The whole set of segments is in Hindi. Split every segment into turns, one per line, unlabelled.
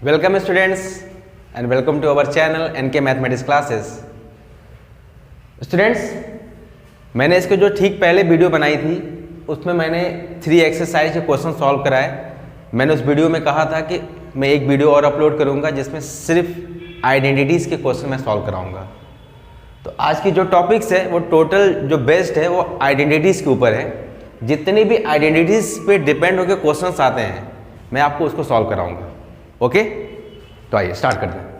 Welcome students and welcome to our channel NK Mathematics Classes. Students, मैंने इसके जो ठीक पहले वीडियो बनाई थी उसमें मैंने 3 एक्सरसाइज के क्वेश्चन सॉल्व कराए। मैंने उस वीडियो में कहा था कि मैं एक वीडियो और अपलोड करूंगा जिसमें सिर्फ आइडेंटिटीज़ के क्वेश्चन मैं सॉल्व कराऊंगा। तो आज की जो टॉपिक्स है वो टोटल जो बेस्ड है वो आइडेंटिटीज़ के ऊपर है। जितनी भी आइडेंटिटीज़ पे डिपेंड होकर क्वेश्चंस आते हैं मैं आपको उसको सॉल्व कराऊंगा। ओके, तो आइए स्टार्ट करते हैं।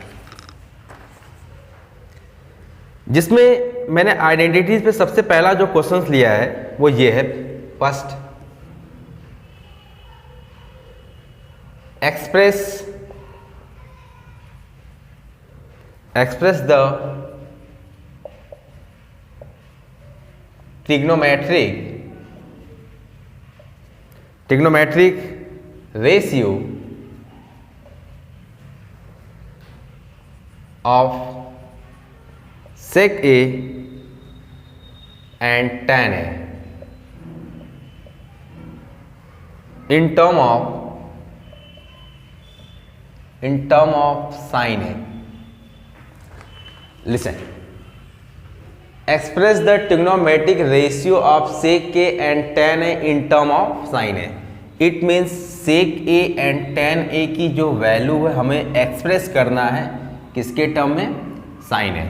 जिसमें मैंने आइडेंटिटीज पे सबसे पहला जो क्वेश्चंस लिया है वो ये है। First, express the trigonometric ratio of sec A and tan A in term of sin A. Listen, express the trigonometric ratio of sec A and tan A in term of sin A. It means sec A and tan A की जो वैल्यू है हमें एक्सप्रेस करना है किसके टर्म में, साइन है।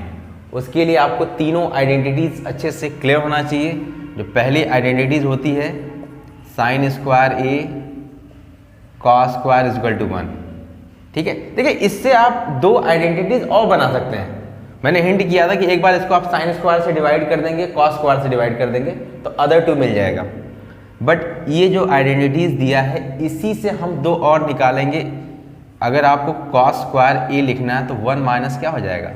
उसके लिए आपको तीनों आइडेंटिटीज अच्छे से क्लियर होना चाहिए। जो पहली आइडेंटिटीज होती है sine square A cos square is equal to 1। ठीक है, देखिए इससे आप दो आइडेंटिटीज और बना सकते हैं। मैंने हिंट किया था कि एक बार इसको आप साइन स्क्वायर से डिवाइड कर देंगे, कॉस स्क्वायर से डिवाइड कर देंगे तो अदर टू मिल जाएगा। बट ये जो आइडेंटिटीज दिया है इसी से हम दो और निकालेंगे। अगर आपको कॉस स्क्वायर ए लिखना है तो 1 माइनस क्या हो जाएगा,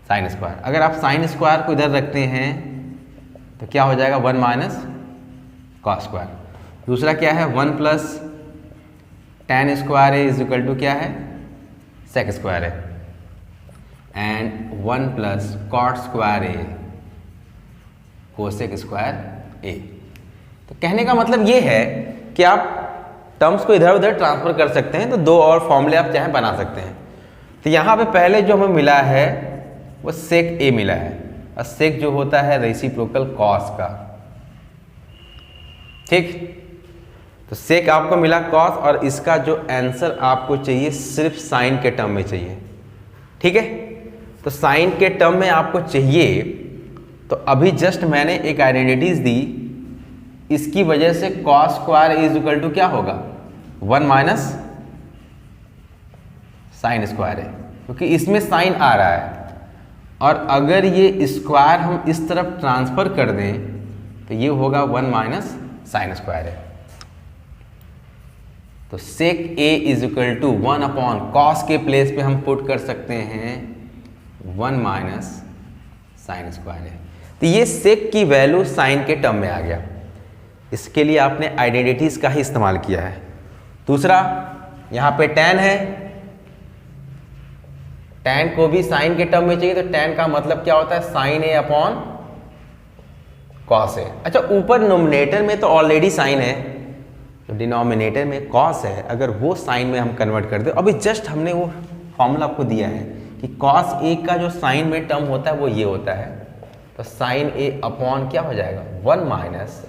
साइन स्क्वायर। अगर आप साइन स्क्वायर को इधर रखते हैं तो क्या हो जाएगा, 1 माइनस कॉस स्क्वायर। दूसरा क्या है, 1 plus tan square A is equal to क्या है, सेक स्क्वायर है। And 1 plus cot square A cosec square A. तो कहने का मतलब ये है कि आप टर्म्स को इधर उधर ट्रांसफर कर सकते हैं, तो दो और फॉर्मूले आप चाहे बना सकते हैं। तो यहाँ पे पहले जो हमें मिला है वो सेक ए मिला है, और सेक जो होता है रेसिप्रोकल कॉस का। ठीक, तो सेक आपको मिला कॉस, और इसका जो आंसर आपको चाहिए सिर्फ साइन के टर्म में चाहिए। ठीक है, तो साइन के टर्म में आपको चाहिए। तो अभी जस्ट मैंने एक आइडेंटिटीज दी, इसकी वजह से cos square is equal to क्या होगा, 1 माइनस साइन स्क्वायर है, क्योंकि इसमें साइन आ रहा है। और अगर ये स्क्वायर हम इस तरफ ट्रांसफर कर दें तो ये होगा 1 माइनस साइन स्क्वायर है। तो sec A is equal to 1 upon cos के प्लेस पे हम पुट कर सकते हैं 1 माइनस साइन स्क्वायर है। तो ये सेक की वैल्यू साइन के टर्म में आ गया। इसके लिए आपने आइडेंटिटीज का ही इस्तेमाल किया है। दूसरा, यहाँ पे tan है, tan को भी साइन के टर्म में चाहिए, तो tan का मतलब क्या होता है, साइन ए अपॉन कॉस है। अच्छा, ऊपर नोमिनेटर में तो ऑलरेडी साइन है, तो डिनोमिनेटर में कॉस है। अगर वो साइन में हम कन्वर्ट कर दे, अभी जस्ट हमने वो फॉर्मूला आपको दिया है कि कॉस ए का जो साइन में टर्म होता है वो ये होता है। तो साइन ए अपॉन क्या हो जाएगा, 1 माइनस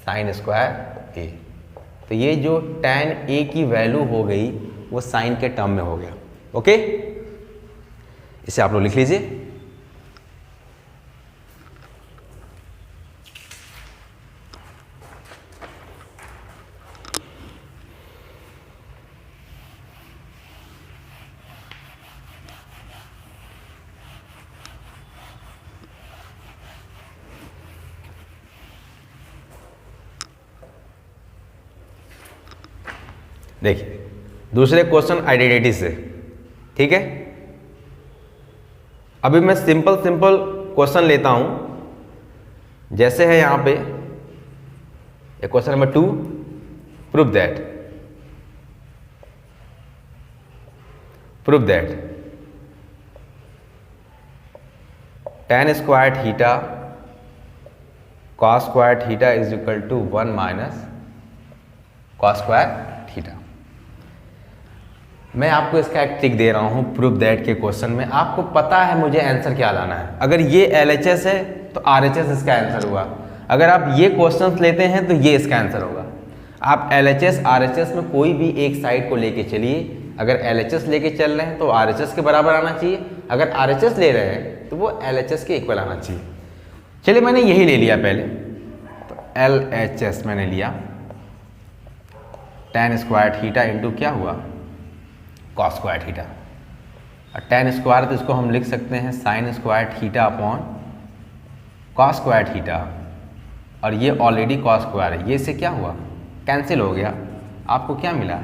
साइन स्क्वायर ए। तो ये जो tan ए की वैल्यू हो गई वो साइन के टर्म में हो गया। ओके, इसे आप लोग लिख लीजिए। देखिए दूसरे क्वेश्चन आइडेंटिटी से। ठीक है, अभी मैं सिंपल क्वेश्चन लेता हूं। जैसे है यहां पे question number 2, prove that tan square theta cos square theta is equal to 1 minus cos square theta. मैं आपको इसका एक ट्रिक दे रहा हूँ प्रूफ दैट के क्वेश्चन में। आपको पता है मुझे आंसर क्या लाना है। अगर ये LHS है तो RHS इसका आंसर हुआ। अगर आप ये क्वेश्चंस लेते हैं तो ये इसका आंसर होगा। आप LHS RHS में कोई भी एक साइड को लेके चलिए। अगर LHS लेके चल रहे हैं तो RHS के बराबर आना चाहिए, अगर RHS ले रहे हैं तो वो LHS के इक्वल आना चाहिए। चलिए मैंने यही ले लिया पहले, तो LHS मैंने लिया, tan स्क्वायर थीटा इंटू क्या हुआ cos स्क्वायर थीटा, और tan स्क्वायर तो इसको हम लिख सकते हैं sin square theta upon cos square theta, और ये ऑलरेडी cos स्क्वायर है, ये से क्या हुआ कैंसिल हो गया, आपको क्या मिला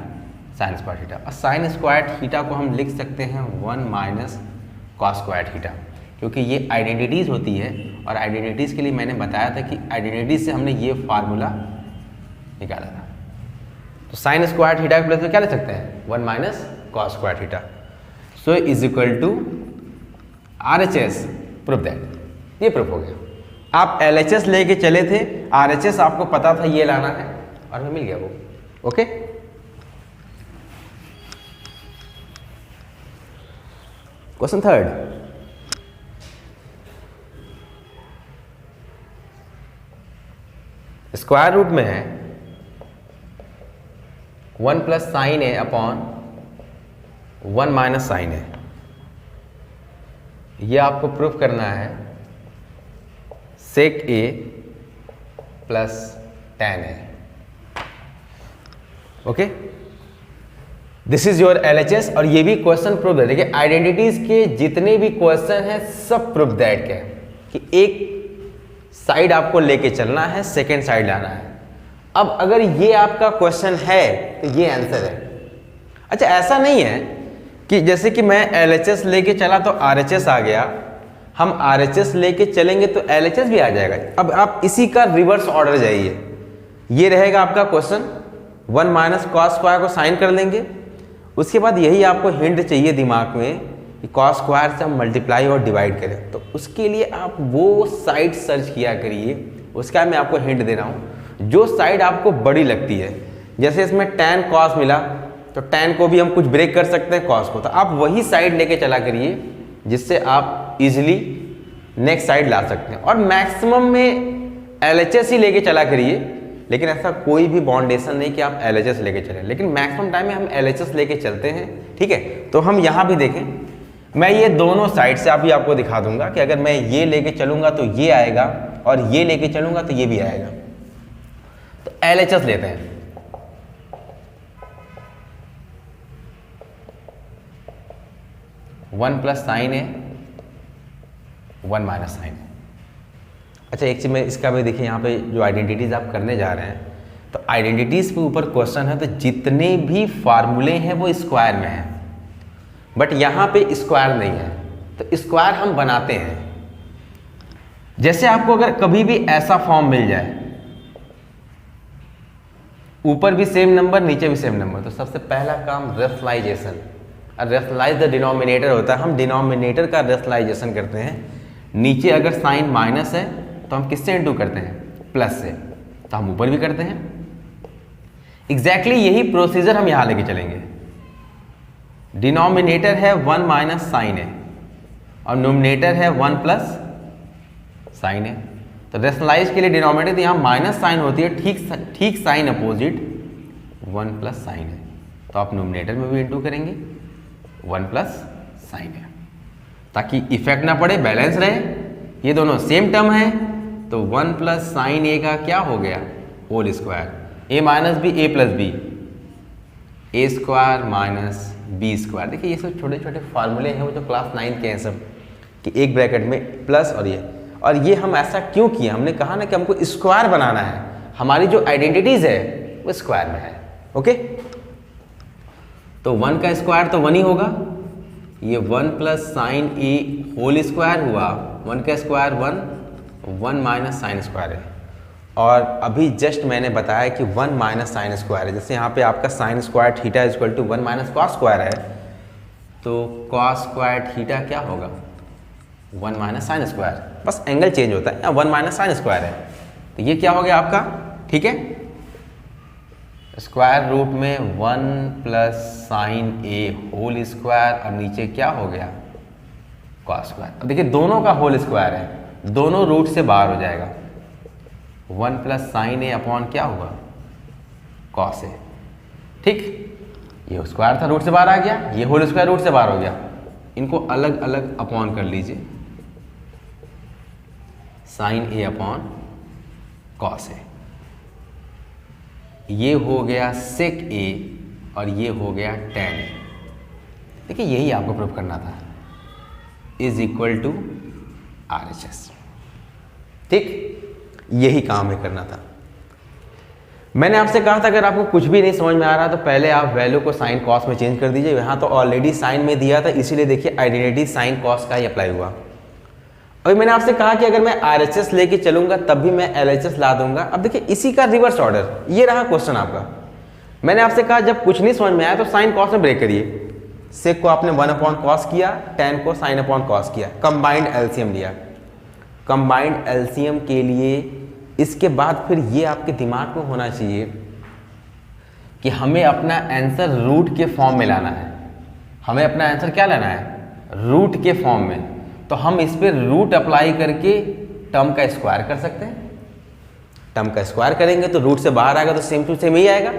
sin स्क्वायर थीटा। और sin स्क्वायर थीटा को हम लिख सकते हैं 1 माइनस cos स्क्वायर थीटा, क्योंकि ये आइडेंटिटीज़ होती है और आइडेंटिटीज़ के लिए मैंने बताया था कि आइडेंटिटीज़ से हमने ये फार्मूला निकाला था। तो sin स्क्वायर थीटा के प्लेस में क्या ले सकते हैं 1 minus cos square theta, so is equal to RHS, proof that. ये प्रूफ हो गया। आप LHS लेके चले थे, RHS आपको पता था ये लाना है और हमें मिल गया वो। Okay, question third, square root में है 1 plus sine A upon 1 minus sine A. ये आपको प्रूफ करना है sec A plus tan A. Okay, this is your LHS। और ये भी क्वेश्चन प्रूफ दैट। देखिए आइडेंटिटीज के जितने भी क्वेश्चन हैं सब प्रूफ दैट के कि एक साइड आपको लेके चलना है, सेकेंड साइड लाना है। अब अगर ये आपका क्वेश्चन है तो ये आंसर है। अच्छा, ऐसा नहीं है कि जैसे कि मैं LHS लेके चला तो RHS आ गया, हम RHS लेके चलेंगे तो LHS भी आ जाएगा। अब आप इसी का रिवर्स ऑर्डर जाइए। ये रहेगा आपका क्वेश्चन, 1 माइनस cos स्क्वायर को साइन कर लेंगे। उसके बाद यही आपको हिंट चाहिए दिमाग में कि cos स्क्वायर से हम मल्टीप्लाई और डिवाइड करें, तो उसके लिए आप वो साइड सर्च किया करिए। उसका मैं आपको हिंट दे रहा हूँ, जो साइड आपको बड़ी लगती है। जैसे इसमें tan cos मिला तो tan को भी हम कुछ ब्रेक कर सकते हैं cos को, तो आप वही साइड लेके चला करिए जिससे आप इजीली नेक्स्ट साइड ला सकते हैं। और मैक्सिमम में LHS ही लेके चला करिए, लेकिन ऐसा कोई भी बाउंडेशन नहीं कि आप LHS लेके चलें, लेकिन मैक्सिमम टाइम में हम LHS लेके चलते हैं। ठीक है, तो हम यहाँ भी देखें, मैं ये दोनों साइड से अभी आपको दिखा दूंगा कि अगर मैं ये लेके चलूंगा तो ये आएगा और ये लेके चलूंगा तो ये भी आएगा। तो LHS लेते हैं, वन प्लस साइन ए 1 माइनस साइन ए। अच्छा, एक चीज में इसका भी देखिए, यहाँ पे जो आइडेंटिटीज आप करने जा रहे हैं, तो आइडेंटिटीज के ऊपर क्वेश्चन है, तो जितने भी फार्मूले हैं वो स्क्वायर में हैं, बट यहाँ पे स्क्वायर नहीं है, तो स्क्वायर हम बनाते हैं। जैसे आपको अगर कभी भी ऐसा फॉर्म मिल जाए, ऊपर भी सेम नंबर नीचे भी सेम नंबर, तो सबसे पहला काम रेशनलाइजेशन, और रेशनलाइज द डिनोमिनेटर होता है। हम डिनोमिनेटर का रेशनलाइजेशन करते हैं। नीचे अगर साइन माइनस है तो हम किससे इंटू करते हैं, प्लस से, तो हम ऊपर भी करते हैं। एग्जैक्टली यही प्रोसीजर हम यहां लेके चलेंगे। डिनोमिनेटर है 1 माइनस साइन ए और नोमिनेटर है 1 प्लस साइन ए, तो रेशनलाइज के लिए डिनोमिनेटर यहां माइनस साइन होती है, ठीक साइन अपोजिट 1 प्लस साइन है, तो आप नोमिनेटर में भी इंटू करेंगे 1 प्लस साइन है, ताकि इफेक्ट ना पड़े, बैलेंस रहे। ये दोनों सेम टर्म है, तो 1 प्लस साइन ए का क्या हो गया होल स्क्वायर, ए माइनस बी ए प्लस बी, ए स्क्वायर माइनस बी स्क्वायर। देखिए ये सब छोटे छोटे फार्मूले हैं, वो जो क्लास 9 के हैं सब, कि एक ब्रैकेट में प्लस और ये हम ऐसा क्यों किया, हमने कहा ना कि हमको स्क्वायर बनाना है, हमारी जो आइडेंटिटीज है वो स्क्वायर में है। ओके, तो 1 का स्क्वायर तो 1 ही होगा, ये 1 प्लस साइन ए होल स्क्वायर हुआ, 1 का स्क्वायर 1 माइनस साइन स्क्वायर है। और अभी जस्ट मैंने बताया कि 1 माइनस साइन स्क्वायर है, जैसे यहाँ पे आपका sine square theta is equal to 1 minus cos square है, तो कॉस स्क्वायर थीटा क्या होगा 1 माइनस साइन स्क्वायर, बस एंगल चेंज होता है, 1 माइनस साइन स्क्वायर है, तो ये क्या हो गया आपका। ठीक है, स्क्वायर रूट में 1 प्लस साइन ए होल स्क्वायर और नीचे क्या हो गया कॉस स्क्वायर। अब देखिए दोनों का होल स्क्वायर है, दोनों रूट से बाहर हो जाएगा। 1 प्लस साइन ए अपॉन क्या हुआ कॉस ए। ठीक, ये स्क्वायर था रूट से बाहर आ गया, ये होल स्क्वायर रूट से बाहर हो गया। इनको अलग अलग अपॉन कर लीजिए, sign A upon cos A. ये हो गया सेक ए और ये हो गया टेन ए। देखिए यही आपको प्रूफ करना था, इज इक्वल टू RHS। ठीक, यही काम है करना था। मैंने आपसे कहा था अगर आपको कुछ भी नहीं समझ में आ रहा तो पहले आप वैल्यू को साइन कॉस में चेंज कर दीजिए। यहाँ तो ऑलरेडी साइन में दिया था, इसीलिए देखिए आइडेंटिटी साइन कॉस का ही अप्लाई हुआ। अभी मैंने आपसे कहा कि अगर मैं RHS लेके चलूंगा तब भी मैं LHS ला दूंगा। अब देखिए इसी का रिवर्स ऑर्डर, ये रहा क्वेश्चन आपका। मैंने आपसे कहा जब कुछ नहीं समझ में आया तो साइन कॉस में ब्रेक करिए। सेक को आपने 1 अपॉन कॉस किया, टेन को साइन अपॉन कॉस किया, कंबाइंड एलसीएम लिया। कंबाइंड एलसीएम के लिए इसके बाद फिर ये आपके दिमाग में होना चाहिए कि हमें अपना आंसर रूट के फॉर्म में लाना है। हमें अपना आंसर क्या लाना है, रूट के फॉर्म में। तो हम इस पर रूट अप्लाई करके टर्म का स्क्वायर कर सकते हैं। टर्म का स्क्वायर करेंगे तो रूट से बाहर आएगा तो सेम टू सेम ही आएगा।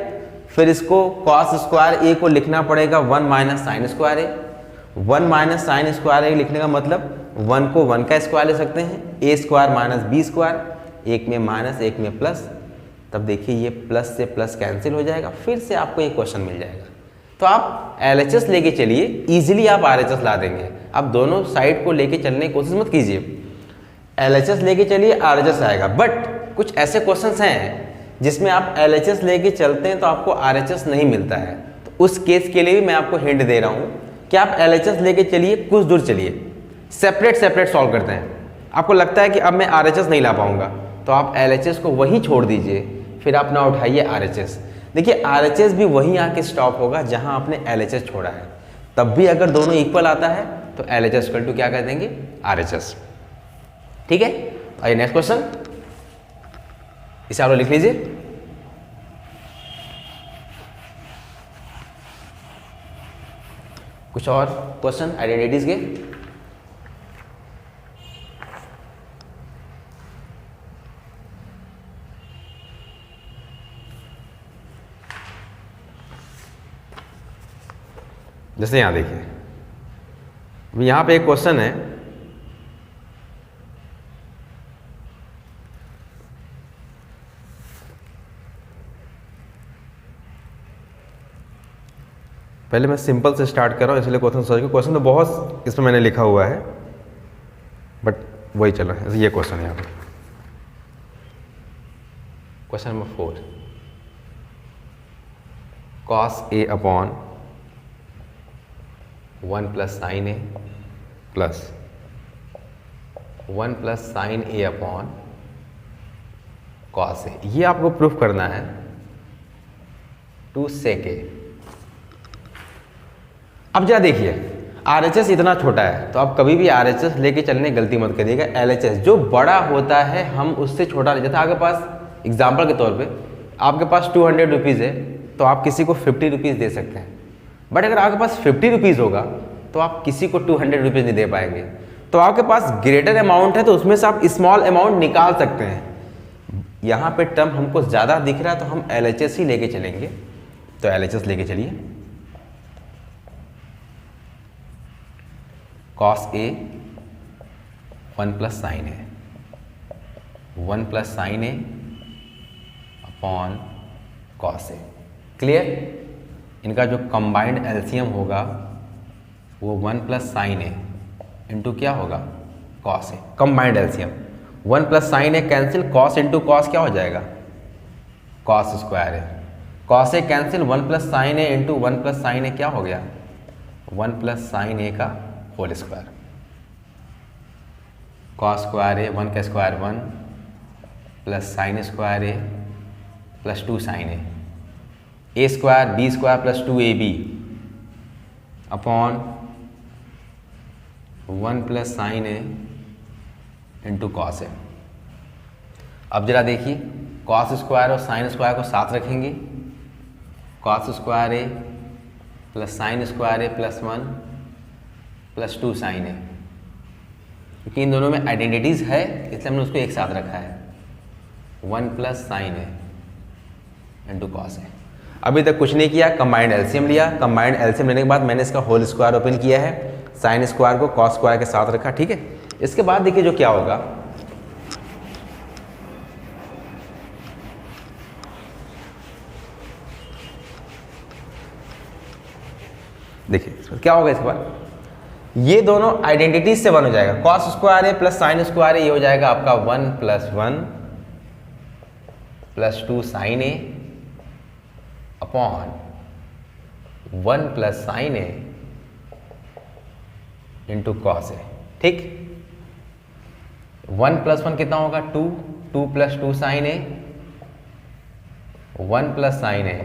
फिर इसको कॉस स्क्वायर ए को लिखना पड़ेगा 1 minus sine square A. 1 minus sine square ए लिखने का मतलब 1 को 1 का स्क्वायर ले सकते हैं, ए स्क्वायर माइनस बी स्क्वायर, एक में माइनस एक में प्लस। तब देखिए ये प्लस से प्लस कैंसिल हो जाएगा, फिर से आपको ये क्वेश्चन मिल जाएगा। तो आप LHS लेके चलिए, इजीली आप RHS ला देंगे। आप दोनों साइड को लेके चलने की कोशिश मत कीजिए। LHS लेके चलिए, RHS आएगा। बट कुछ ऐसे क्वेश्चंस हैं जिसमें आप LHS लेके चलते हैं तो आपको RHS नहीं मिलता है। तो उस केस के लिए भी मैं आपको हिंट दे रहा हूँ कि आप LHS लेके चलिए, कुछ दूर चलिए, सेपरेट सेपरेट सॉल्व करते हैं। आपको लगता है कि अब मैं RHS नहीं ला पाऊंगा तो आप LHS को वहीं छोड़ दीजिए, फिर आप ना उठाइए RHS। देखिए RHS भी वहीं आके स्टॉप होगा जहां आपने LHS छोड़ा है। तब भी अगर दोनों इक्वल आता है तो LHS इक्वल टू क्या कर देंगे, RHS। ठीक है, आइए नेक्स्ट क्वेश्चन, इसे आप लोग लिख लीजिए। कुछ और क्वेश्चन आइडेंटिटीज के? जैसे यहाँ देखिए, यहाँ पे एक क्वेश्चन है, पहले मैं सिंपल से स्टार्ट कर रहा हूँ इसलिए क्वेश्चन सोच के, क्वेश्चन तो बहुत इसमें मैंने लिखा हुआ है बट वही चलो, ये क्वेश्चन है यहाँ पे। Question number 4, cos A upon 1 plus sine A plus 1 plus sine A upon cos A, ये आपको प्रूफ करना है टू सेक ए। अब जरा देखिए RHS इतना छोटा है तो आप कभी भी RHS लेके चलने गलती मत करिएगा। LHS जो बड़ा होता है हम उससे छोटा ले जाते हैं। आपके पास एग्जाम्पल के तौर पे आपके पास 200 रुपीज़ है तो आप किसी को 50 रुपीज़ दे सकते हैं। बट अगर आपके पास 50 रुपीज़ होगा तो आप किसी को 200 रुपीज़ नहीं दे पाएंगे। तो आपके पास ग्रेटर अमाउंट है तो उसमें से आप स्मॉल अमाउंट निकाल सकते हैं। यहाँ पे टर्म हमको ज़्यादा दिख रहा है तो हम LHS ही लेके चलेंगे। तो LHS लेके चलिए, cos A 1 plus sine A, 1 plus sine A upon cos A. Clear? इनका जो कंबाइंड एलसीएम होगा वो 1 प्लस साइन ए इंटू क्या होगा, cos A. Combined LCM 1 plus sine A cancel, cos into cos क्या हो जाएगा, cos square A. Cos A cancel, 1 plus sine A into 1 plus sine A क्या हो गया, 1 प्लस साइन ए का whole square. Cos square A 1 का square 1 plus sine square A plus 2 sine A square B square plus 2ab upon 1 plus sine A into cos ए। अब जरा देखिए, कॉस स्क्वायर और साइन स्क्वायर को साथ रखेंगे cos square A plus sine square A plus 1 plus 2 sine ए, क्योंकि इन दोनों में आइडेंटिटीज है इसलिए हमने उसको एक साथ रखा है। 1 plus sine A into cos ए। अभी तक कुछ नहीं किया, कंबाइंड एलसीएम लिया। कंबाइंड एलसीएम लेने के बाद मैंने इसका होल स्क्वायर ओपन किया है, साइन स्क्वायर को कॉस स्क्वायर के साथ रखा, ठीक है। इसके बाद देखिए जो क्या होगा, देखिए क्या होगा इसके बाद, ये दोनों आइडेंटिटीज से 1 हो जाएगा। Cos square A plus sine square ए, ये हो जाएगा आपका 1 plus 1 plus 2 sine A upon 1 plus sine A into cos A, ठीक। 1 प्लस 1 कितना होगा 2, 2 plus 2 sine A, 1 plus sine A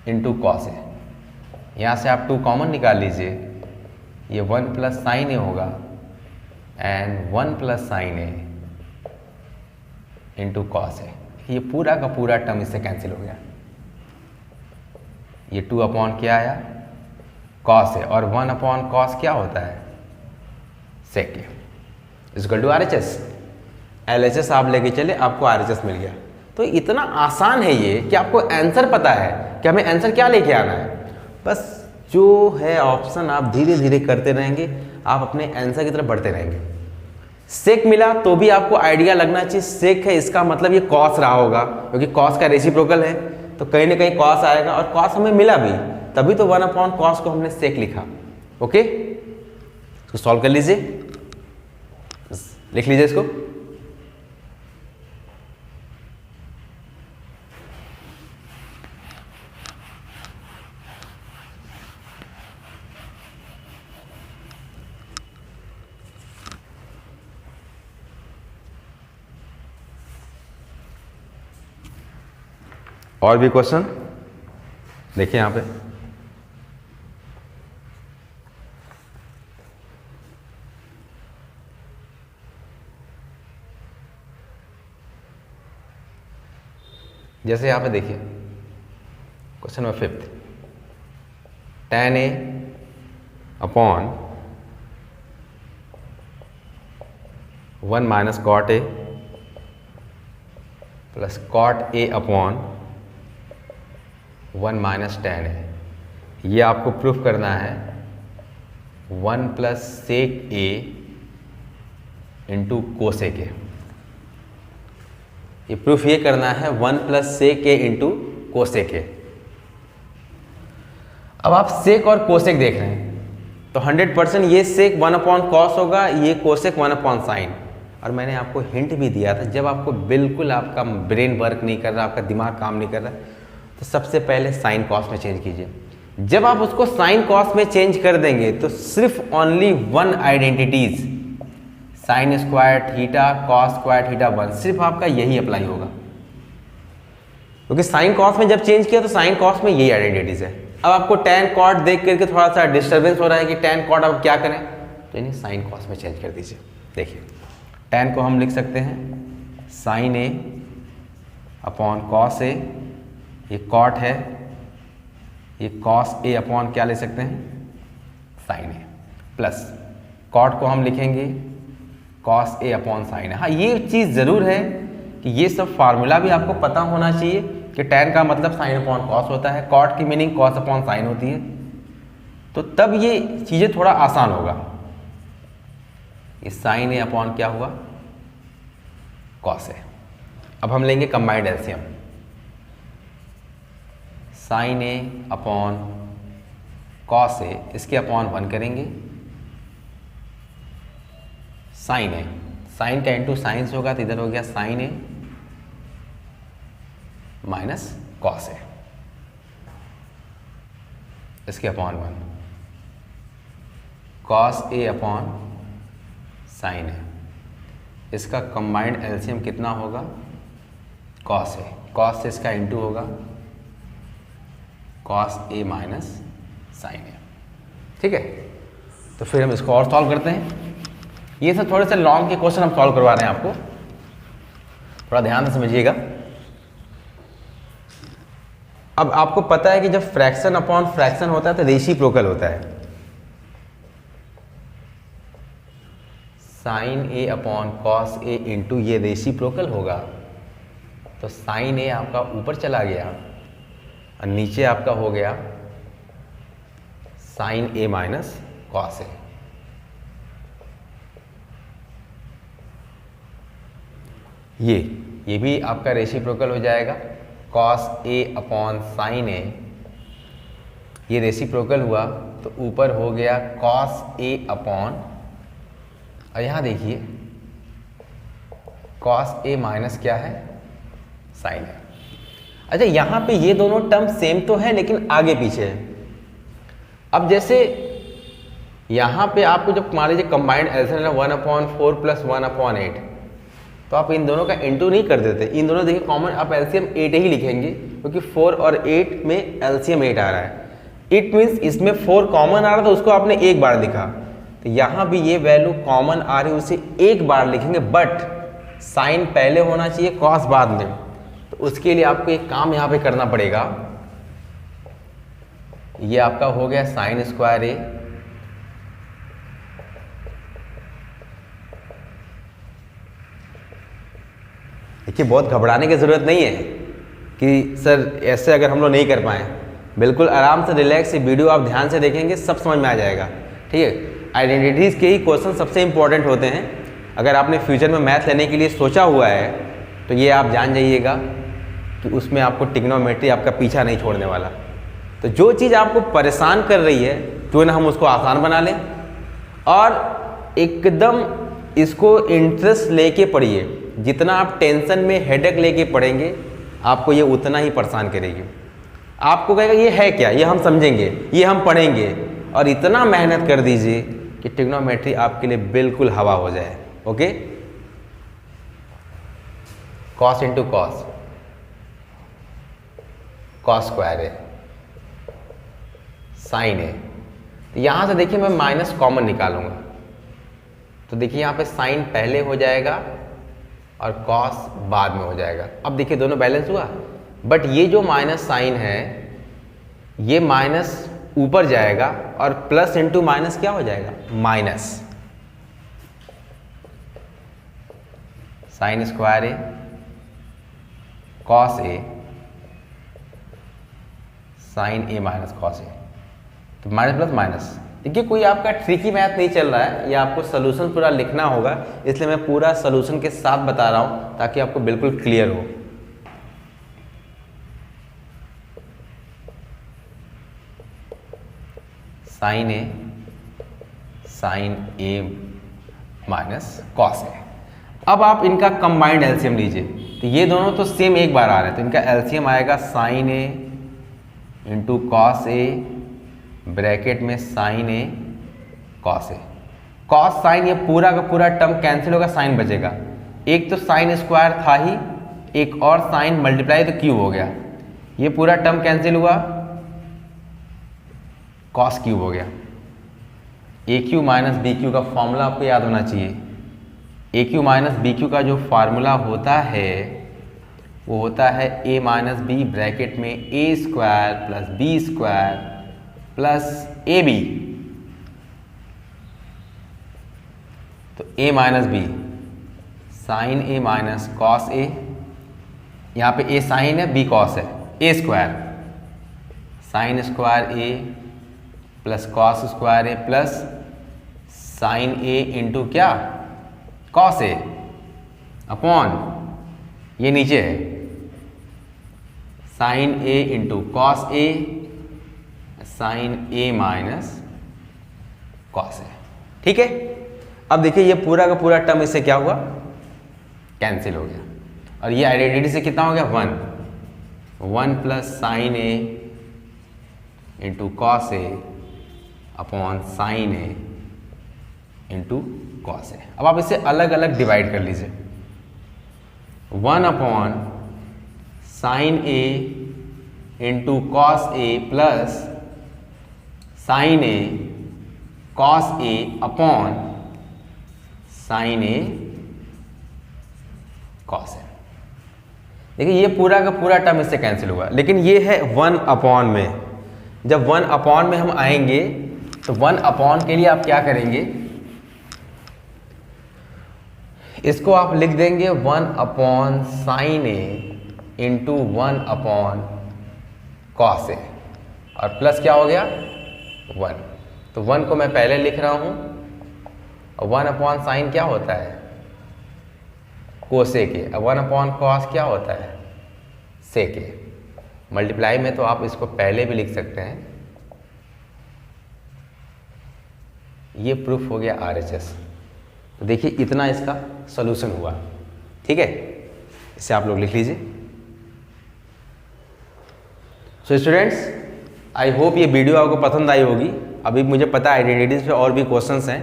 into cos A. यहाँ से आप 2 कॉमन निकाल लीजिए, ये 1 प्लस साइन ए होगा and 1 plus sine A into cos A. ये पूरा का पूरा टर्म इससे कैंसिल हो गया। ये 2 अपॉन क्या आया कॉस ए, और 1 अपॉन कॉस क्या होता है sec A, equal to RHS। LHS आप लेके चले, आपको RHS मिल गया। तो इतना आसान है ये कि आपको आंसर पता है कि हमें आंसर क्या लेके आना है। बस जो है ऑप्शन आप धीरे धीरे करते रहेंगे, आप अपने आंसर की तरफ बढ़ते रहेंगे। सेक मिला तो भी आपको आइडिया लगना चाहिए सेक है, इसका मतलब ये कॉस रहा होगा, क्योंकि कॉस का रेसिप्रोकल है तो कहीं ना कहीं कॉस आएगा, और कॉस हमें मिला भी, तभी तो 1 अपॉन कॉस को हमने सेक लिखा। ओके, इसको सॉल्व कर लीजिए, लिख लीजिए इसको। और भी क्वेश्चन देखिए यहाँ पे, जैसे यहाँ पे देखिए question number 5, tan A upon 1 minus cot A plus cot A upon 1 minus tan A। ये आपको प्रूफ करना है 1 plus sec A into cosec A। ये प्रूफ ये करना है 1 plus sec A into cosec A। अब आप सेक और कोसेक देख रहे हैं तो 100% ये सेक 1 अपॉन कॉस होगा, ये कोसेक 1 अपॉन साइन। और मैंने आपको हिंट भी दिया था, जब आपको बिल्कुल आपका ब्रेन वर्क नहीं कर रहा, आपका दिमाग काम नहीं कर रहा, तो सबसे पहले साइन कॉस में चेंज कीजिए। जब आप उसको साइन कॉस में चेंज कर देंगे तो सिर्फ only 1 identities sign square theta cos square theta 1, सिर्फ आपका यही अप्लाई होगा, क्योंकि साइन कॉस में जब चेंज किया तो साइन कॉस में यही आइडेंटिटीज है। अब आपको टैन कॉट देख करके थोड़ा सा डिस्टर्बेंस हो रहा है कि टैन कॉट अब क्या करें, तो इन्हें साइन कॉस में चेंज कर दीजिए। देखिए टैन को हम लिख सकते हैं sign A upon cos A, ये कॉट है, ये कॉस ए अपॉन क्या ले सकते हैं साइन ए, प्लस कॉट को हम लिखेंगे कॉस ए अपॉन साइन ए। हाँ ये चीज़ ज़रूर है कि ये सब फार्मूला भी आपको पता होना चाहिए कि टैन का मतलब साइन अपॉन कॉस होता है, कॉट की मीनिंग कॉस अपॉन साइन होती है, तो तब ये चीज़ें थोड़ा आसान होगा। ये साइन ए अपॉन क्या हुआ कॉस ए। अब हम लेंगे combined LCM, sign A upon cos A, इसके अपॉन 1 करेंगे, साइन ए, साइन का इंटू साइंस होगा तो इधर हो गया साइन ए माइनस कॉस ए, इसके upon 1, cos A upon sine ए। इसका कंबाइंड एलसीएम कितना होगा कॉस ए, कॉस से इसका इंटू होगा कॉस ए माइनस साइन ए। ठीक है, तो फिर हम इसको और सॉल्व करते हैं। ये सब थोड़े से लॉन्ग के क्वेश्चन हम सॉल्व करवा रहे हैं, आपको थोड़ा ध्यान से समझिएगा। अब आपको पता है कि जब फ्रैक्शन अपॉन फ्रैक्शन होता है तो रेसिप्रोकल होता है। Sine A upon cos A into ये रेसिप्रोकल होगा, तो साइन ए आपका ऊपर चला गया और नीचे आपका हो गया sign A minus cos A. ये भी आपका रेसिप्रोकल हो जाएगा, cos A upon sine A, ये रेसिप्रोकल हुआ तो ऊपर हो गया कॉस ए अपॉन, और यहाँ देखिए कॉस ए माइनस क्या है, साइन है। अच्छा, यहाँ पे ये दोनों टर्म सेम तो है लेकिन आगे पीछे है। अब जैसे यहाँ पे आपको जब मान लीजिए कंबाइंड एल्सियम है 1/4 प्लस 1/8, तो आप इन दोनों का इंटू नहीं कर देते, इन दोनों देखिए कॉमन आप एलसीएम 8 ही लिखेंगे क्योंकि 4 और 8 में एलसीएम 8 आ रहा है। इट मीन्स इसमें 4 कॉमन आ रहा था, उसको आपने एक बार लिखा, तो यहाँ भी ये वैल्यू कॉमन आ रही है उसे एक बार लिखेंगे, बट साइन पहले होना चाहिए कॉस बाद में। तो उसके लिए आपको एक काम यहाँ पे करना पड़ेगा, ये आपका हो गया साइन स्क्वायर ए देखिए, बहुत घबराने की ज़रूरत नहीं है कि सर ऐसे अगर हम लोग नहीं कर पाए, बिल्कुल आराम से रिलैक्स से वीडियो आप ध्यान से देखेंगे सब समझ में आ जाएगा। ठीक है, आइडेंटिटीज़ के ही क्वेश्चन सबसे इंपॉर्टेंट होते हैं। अगर आपने फ्यूचर में मैथ लेने के लिए सोचा हुआ है तो ये आप जान जाइएगा कि उसमें आपको ट्रिग्नोमेट्री आपका पीछा नहीं छोड़ने वाला। तो जो चीज़ आपको परेशान कर रही है क्यों ना हम उसको आसान बना लें और एकदम इसको इंटरेस्ट लेके पढ़िए। जितना आप टेंशन में हेडेक लेके पढ़ेंगे आपको ये उतना ही परेशान करेगी। आपको कहेगा ये है क्या, ये हम समझेंगे, ये हम पढ़ेंगे, और इतना मेहनत कर दीजिए कि ट्रिग्नोमेट्री आपके लिए बिल्कुल हवा हो जाए। Okay, cos into cos, cos square है, साइन है। तो यहां से देखिए मैं माइनस कॉमन निकालूंगा, तो देखिए यहाँ पे साइन पहले हो जाएगा और कॉस बाद में हो जाएगा। अब देखिए दोनों बैलेंस हुआ, बट ये जो माइनस साइन है ये माइनस ऊपर जाएगा और प्लस इंटू माइनस क्या हो जाएगा, minus. Sine square A cos A sine A minus cos ए, तो माइनस प्लस माइनस। देखिए कोई आपका ट्रिकी मैथ नहीं चल रहा है, ये आपको सोल्यूशन पूरा लिखना होगा, इसलिए मैं पूरा सोल्यूशन के साथ बता रहा हूं ताकि आपको बिल्कुल क्लियर हो। साइन ए माइनस कॉस ए। अब आप इनका कंबाइंड एलसीएम लीजिए, तो ये दोनों तो सेम एक बार आ रहे हैं, तो इनका एलसीएम आएगा sign A into cos A bracket में साइन ए कॉस ए। कॉस साइन ये पूरा का पूरा टर्म कैंसिल होगा, साइन बचेगा। एक तो साइन स्क्वायर था ही, एक और साइन मल्टीप्लाई तो क्यूब हो गया, ये पूरा टर्म कैंसिल हुआ, कॉस क्यूब हो गया। ए क्यू माइनस बी क्यू का फॉर्मूला आपको याद होना चाहिए। ए क्यू माइनस बी क्यू का जो फार्मूला होता है वो होता है ए माइनस बी ब्रैकेट में A square plus B square plus A B. तो A minus B sine A minus cos A, यहाँ पे ए साइन है बी कॉस है, A square sine square A plus cos square A plus sine A into क्या कॉस ए अपॉन ये नीचे है sine A into cos A sine A minus cos A. ठीक है, अब देखिए ये पूरा का पूरा टर्म इससे क्या हुआ, कैंसिल हो गया, और ये आइडेंटिटी से कितना हो गया 1 plus sine A into cos A upon sine A into cos ए। अब आप इसे अलग अलग डिवाइड कर लीजिए, 1 upon sine A into cos A plus sine A cos A upon sine A cos ए। देखिए ये पूरा का पूरा टर्म इससे कैंसिल हुआ, लेकिन ये है 1 में। जब 1 में हम आएंगे तो 1 के लिए आप क्या करेंगे, इसको आप लिख देंगे 1/sin A into 1/cos A, और प्लस क्या हो गया 1। तो 1 को मैं पहले लिख रहा हूं, और 1/sin क्या होता है कोसेक A, 1/cos क्या होता है सेक A। मल्टीप्लाई में तो आप इसको पहले भी लिख सकते हैं। ये प्रूफ हो गया RHS। तो देखिए इतना इसका सॉल्यूशन हुआ, ठीक है, इसे आप लोग लिख लीजिए। सो स्टूडेंट्स, आई होप ये वीडियो आपको पसंद आई होगी। अभी मुझे पता है आइडेंटिटीज पे और भी क्वेश्चंस हैं,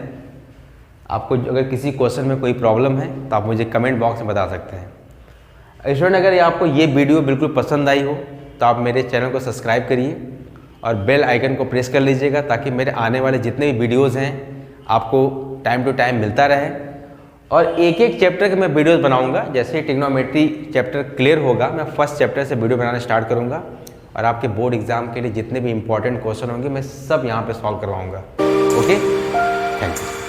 आपको अगर किसी क्वेश्चन में कोई प्रॉब्लम है तो आप मुझे कमेंट बॉक्स में बता सकते हैं। स्टूडेंट, अगर आपको ये वीडियो बिल्कुल पसंद आई हो तो आप मेरे चैनल को सब्सक्राइब करिए और बेल आइकन को प्रेस कर लीजिएगा, ताकि मेरे आने वाले जितने भी वीडियोज़ हैं आपको टाइम टू टाइम मिलता रहे। और एक एक चैप्टर के मैं वीडियोस बनाऊंगा। जैसे ट्रिग्नोमेट्री चैप्टर क्लियर होगा, मैं फर्स्ट चैप्टर से वीडियो बनाना स्टार्ट करूंगा, और आपके बोर्ड एग्जाम के लिए जितने भी इंपॉर्टेंट क्वेश्चन होंगे मैं सब यहाँ पे सॉल्व करवाऊंगा। Okay, thank you.